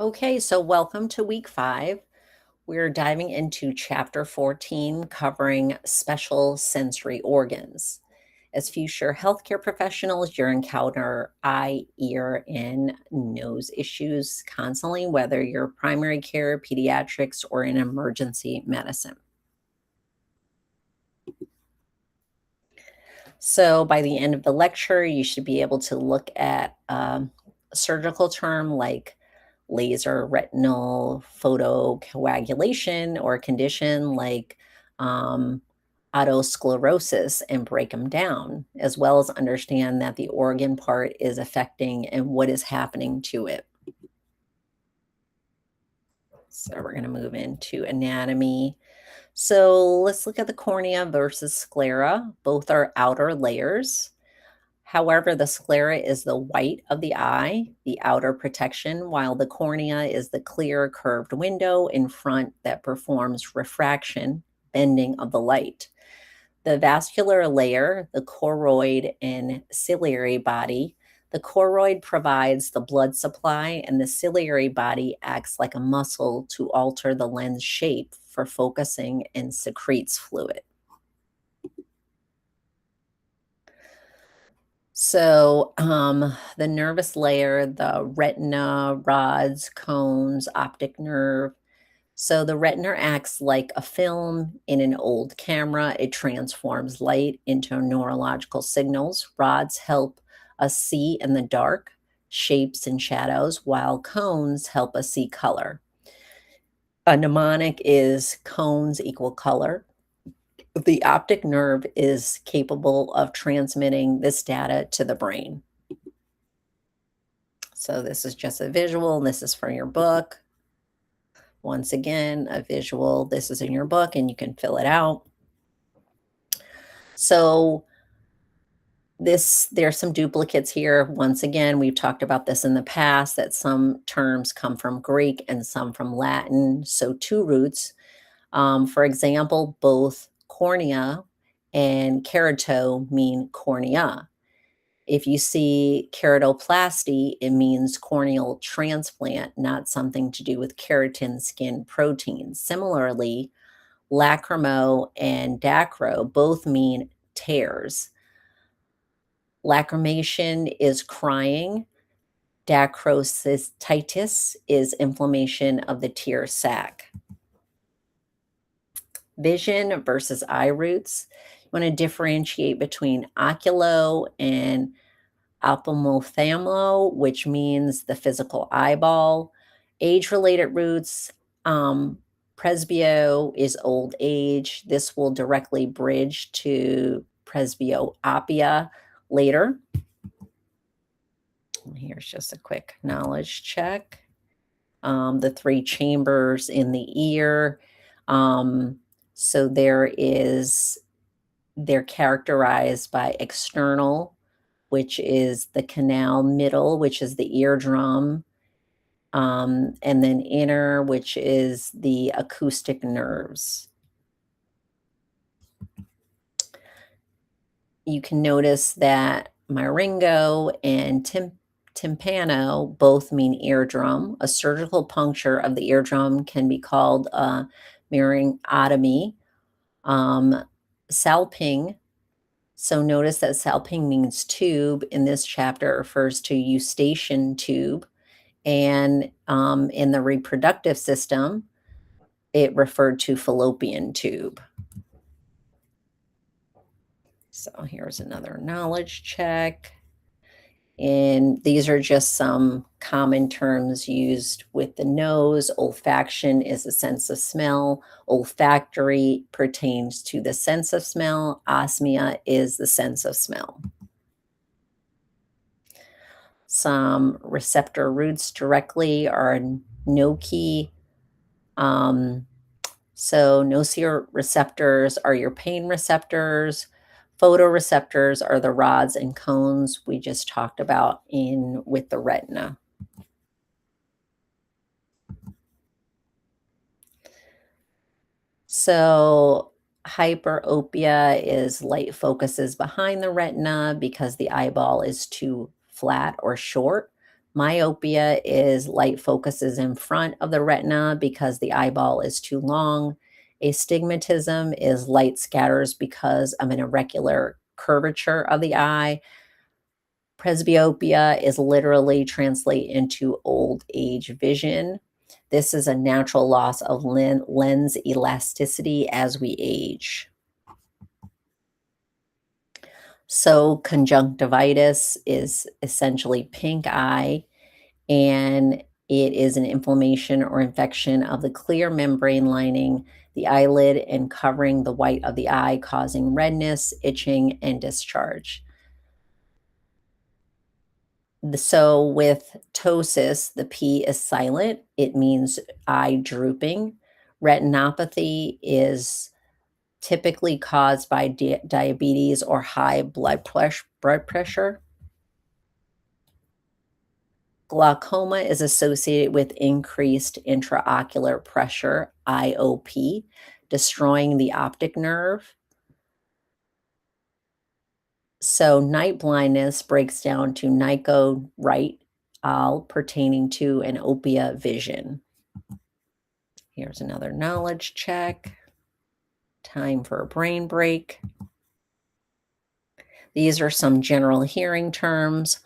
Okay, so welcome to week 5. We're diving into chapter 14, covering special sensory organs. As future healthcare professionals, you encounter eye, ear, and nose issues constantly, whether you're primary care, pediatrics, or in emergency medicine. So by the end of the lecture, you should be able to look at a surgical term like laser retinal photocoagulation or a condition like um, autosclerosis and break them down, as well as understand that the organ part is affecting and what is happening to it. So we're going to move into anatomy. So let's look at the cornea versus sclera. Both are outer layers. However, the sclera is the white of the eye, the outer protection, while the cornea is the clear, curved window in front that performs refraction, bending of the light. The vascular layer, the choroid and ciliary body. The choroid provides the blood supply, and the ciliary body acts like a muscle to alter the lens shape for focusing and secretes fluid. So, the nervous layer, the retina, rods, cones, optic nerve. So, the retina acts like a film in an old camera. It transforms light into neurological signals. Rods help us see in the dark, shapes and shadows, while cones help us see color. A mnemonic is cones equal color. The optic nerve is capable of transmitting this data to the brain. So this is just a visual, and this is for your book. Once again, a visual, this is in your book and you can fill it out. So there's some duplicates here. Once again, we've talked about this in the past that some terms come from Greek and some from Latin. So two roots. For example, both cornea and kerато mean cornea. If you see keratoplasty, it means corneal transplant, not something to do with keratin skin protein. Similarly, lacrimo and dacro both mean tears. Lacrimation is crying. Dacrocystitis is inflammation of the tear sac. Vision versus eye roots. You want to differentiate between oculo and ophthalmo, which means the physical eyeball. Age-related roots, presbyo is old age. This will directly bridge to presbyopia later. Here's just a quick knowledge check. The 3 chambers in the ear. So they're characterized by external, which is the canal middle, which is the eardrum, and then inner, which is the acoustic nerves. You can notice that myringo and tympano both mean eardrum. A surgical puncture of the eardrum can be called a myringotomy. Salping, so notice that salping means tube. In this chapter, it refers to eustachian tube. And in the reproductive system, it referred to fallopian tube. So here's another knowledge check. And these are just some common terms used with the nose. Olfaction is a sense of smell. Olfactory pertains to the sense of smell. Osmia is the sense of smell. Some receptor roots directly are gnocchi. So nociceptors are your pain receptors. Photoreceptors are the rods and cones we just talked about with the retina. So hyperopia is light focuses behind the retina because the eyeball is too flat or short. Myopia is light focuses in front of the retina because the eyeball is too long. Astigmatism is light scatters because of an irregular curvature of the eye. Presbyopia is literally translate into old age vision. This is a natural loss of lens elasticity as we age. So, conjunctivitis is essentially pink eye, and it is an inflammation or infection of the clear membrane lining the eyelid and covering the white of the eye, causing redness, itching, and discharge. So with ptosis, the P is silent. It means eye drooping. Retinopathy is typically caused by diabetes or high blood pressure. Glaucoma is associated with increased intraocular pressure, IOP, destroying the optic nerve. So night blindness breaks down to nico-right, all pertaining to an opia vision. Here's another knowledge check. Time for a brain break. These are some general hearing terms.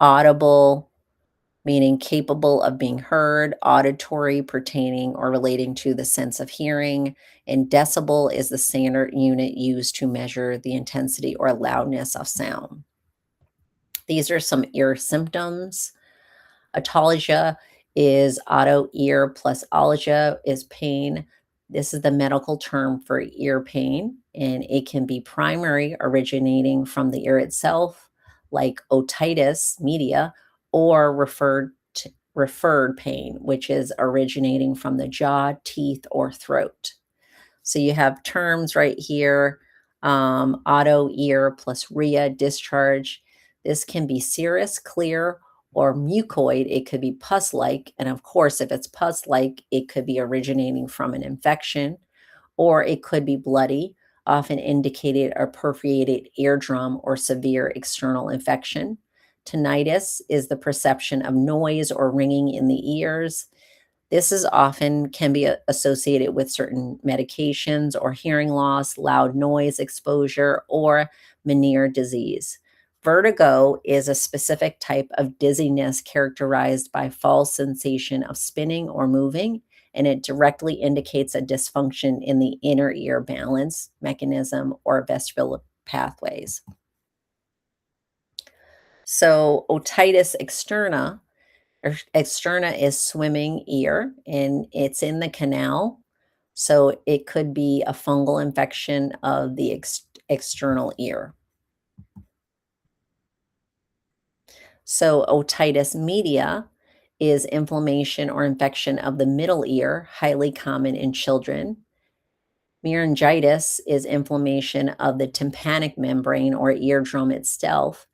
Audible, meaning capable of being heard. Auditory, pertaining or relating to the sense of hearing. And decibel is the standard unit used to measure the intensity or loudness of sound. These are some ear symptoms. Autolgia is auto ear plus algia is pain. This is the medical term for ear pain, and it can be primary, originating from the ear itself, like otitis media, or referred pain, which is originating from the jaw, teeth, or throat. So you have terms right here, auto ear plus rhea discharge. This can be serous, clear, or mucoid. It could be pus-like. And of course, if it's pus-like, it could be originating from an infection, or it could be bloody, often indicated a perforated eardrum or severe external infection. Tinnitus is the perception of noise or ringing in the ears. This is often can be associated with certain medications or hearing loss, loud noise exposure, or Meniere's disease. Vertigo is a specific type of dizziness characterized by false sensation of spinning or moving, and it directly indicates a dysfunction in the inner ear balance mechanism or vestibular pathways. So, otitis externa is swimming ear, and it's in the canal. So it could be a fungal infection of the external ear. So otitis media is inflammation or infection of the middle ear, highly common in children. Meningitis is inflammation of the tympanic membrane or eardrum itself.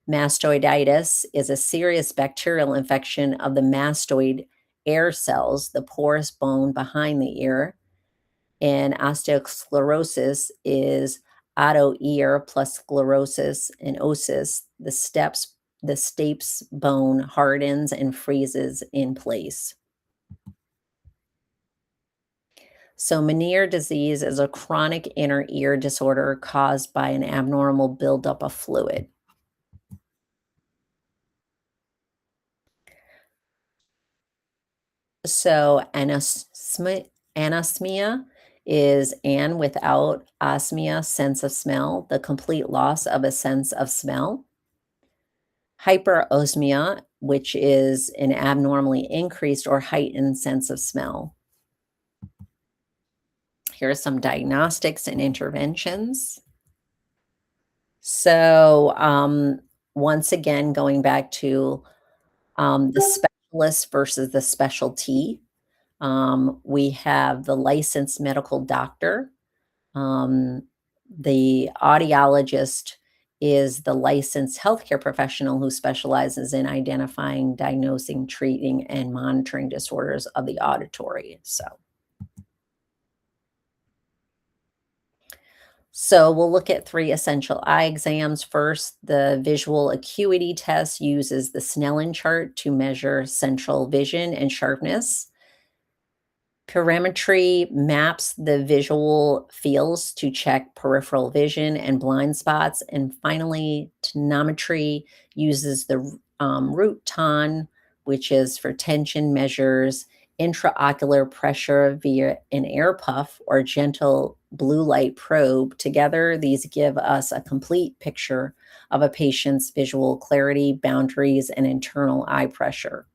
Mastoiditis is a serious bacterial infection of the mastoid air cells, the porous bone behind the ear. And osteosclerosis is auto ear plus sclerosis and osis. The stapes bone hardens and freezes in place. So Meniere's disease is a chronic inner ear disorder caused by an abnormal buildup of fluid. So anosmia is an without osmia, sense of smell, the complete loss of a sense of smell. Hyperosmia, which is an abnormally increased or heightened sense of smell. Here are some diagnostics and interventions. So, once again, going back to the specialist versus the specialty, we have the licensed medical doctor. The audiologist is the licensed healthcare professional who specializes in identifying, diagnosing, treating, and monitoring disorders of the auditory. So we'll look at three essential eye exams. First, the visual acuity test uses the Snellen chart to measure central vision and sharpness. Perimetry maps the visual fields to check peripheral vision and blind spots. And finally, tonometry uses the root ton, which is for tension measures intraocular pressure via an air puff or gentle blue light probe. Together, these give us a complete picture of a patient's visual clarity, boundaries, and internal eye pressure.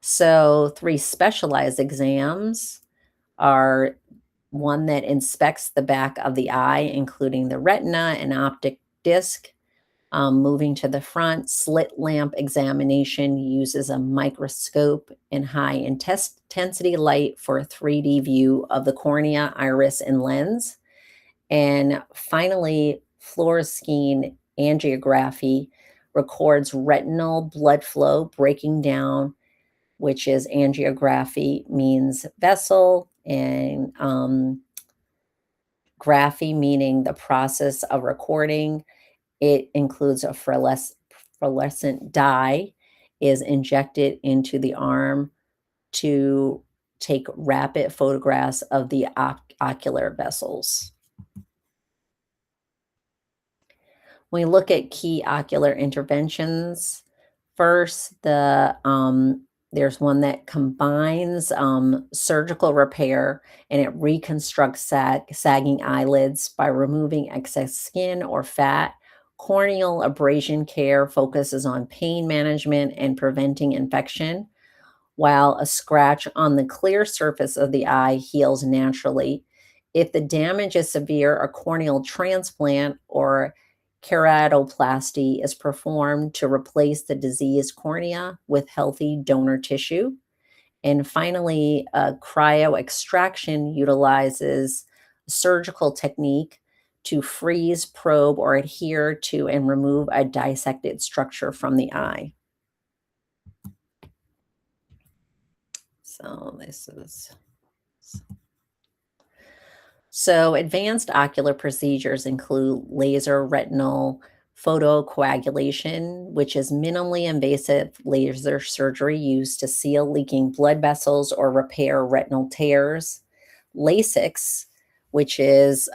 So, three specialized exams are one that inspects the back of the eye, including the retina and optic disc. Moving to the front, slit lamp examination uses a microscope and high intensity light for a 3D view of the cornea, iris, and lens. And finally, fluorescein angiography records retinal blood flow breaking down, which is angiography means vessel, and graphy meaning the process of recording. It includes a fluorescent dye is injected into the arm to take rapid photographs of the ocular vessels. When we look at key ocular interventions, first, there's one that combines surgical repair, and it reconstructs sagging eyelids by removing excess skin or fat. Corneal abrasion care focuses on pain management and preventing infection, while a scratch on the clear surface of the eye heals naturally. If the damage is severe, a corneal transplant or keratoplasty is performed to replace the diseased cornea with healthy donor tissue. And finally, cryo extraction utilizes a surgical technique to freeze, probe, or adhere to and remove a dissected structure from the eye. So this is So, advanced ocular procedures include laser retinal photocoagulation, which is minimally invasive laser surgery used to seal leaking blood vessels or repair retinal tears. LASIX, which is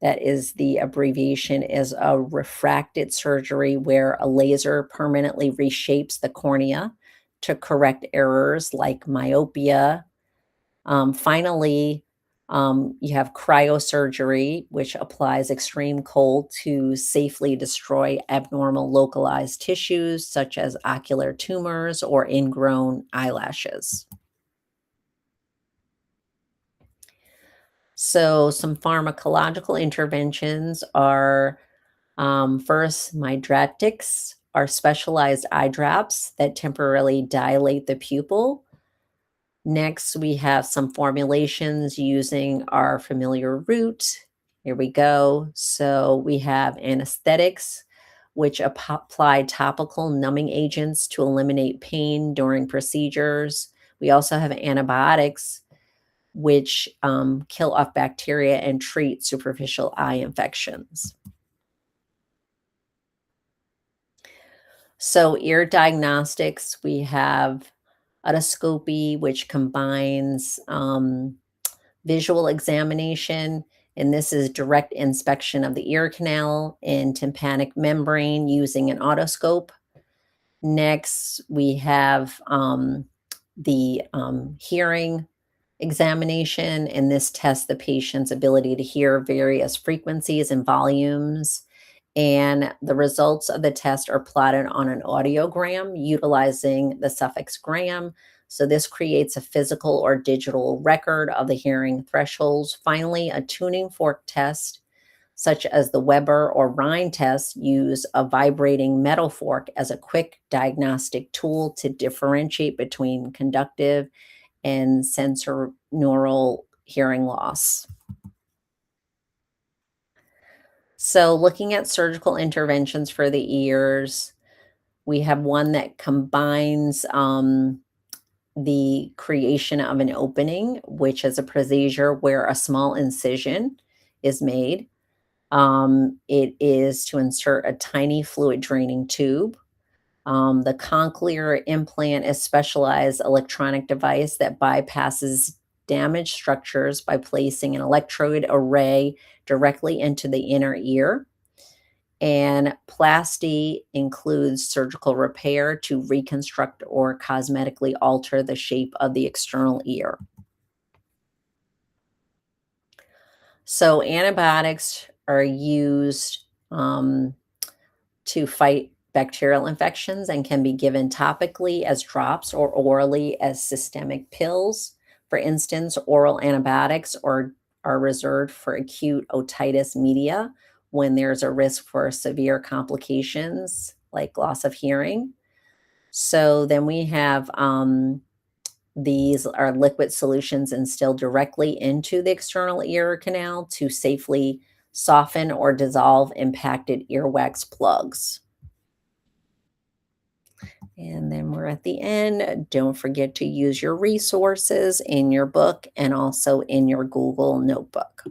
that is the abbreviation, is a refracted surgery where a laser permanently reshapes the cornea to correct errors like myopia. Finally, you have cryosurgery, which applies extreme cold to safely destroy abnormal localized tissues such as ocular tumors or ingrown eyelashes. So, some pharmacological interventions are first, mydratics are specialized eye drops that temporarily dilate the pupil. Next, we have some formulations using our familiar root. Here we go. So we have anesthetics, which apply topical numbing agents to eliminate pain during procedures. We also have antibiotics, which kill off bacteria and treat superficial eye infections. So, ear diagnostics, we have otoscopy, which combines visual examination, and this is direct inspection of the ear canal and tympanic membrane using an otoscope. Next, we have the hearing examination, and this tests the patient's ability to hear various frequencies and volumes. And the results of the test are plotted on an audiogram utilizing the suffix gram. So this creates a physical or digital record of the hearing thresholds. Finally, a tuning fork test, such as the Weber or Rhine test, use a vibrating metal fork as a quick diagnostic tool to differentiate between conductive and sensorineural hearing loss. So, looking at surgical interventions for the ears, we have one that combines the creation of an opening, which is a procedure where a small incision is made. It is to insert a tiny fluid draining tube. The cochlear implant is specialized electronic device that bypasses damaged structures by placing an electrode array directly into the inner ear. And plasty includes surgical repair to reconstruct or cosmetically alter the shape of the external ear. So antibiotics are used to fight bacterial infections and can be given topically as drops or orally as systemic pills. For instance, oral antibiotics are reserved for acute otitis media when there's a risk for severe complications like loss of hearing. So then we have these are liquid solutions instilled directly into the external ear canal to safely soften or dissolve impacted earwax plugs. And then we're at the end. Don't forget to use your resources in your book and also in your Google notebook.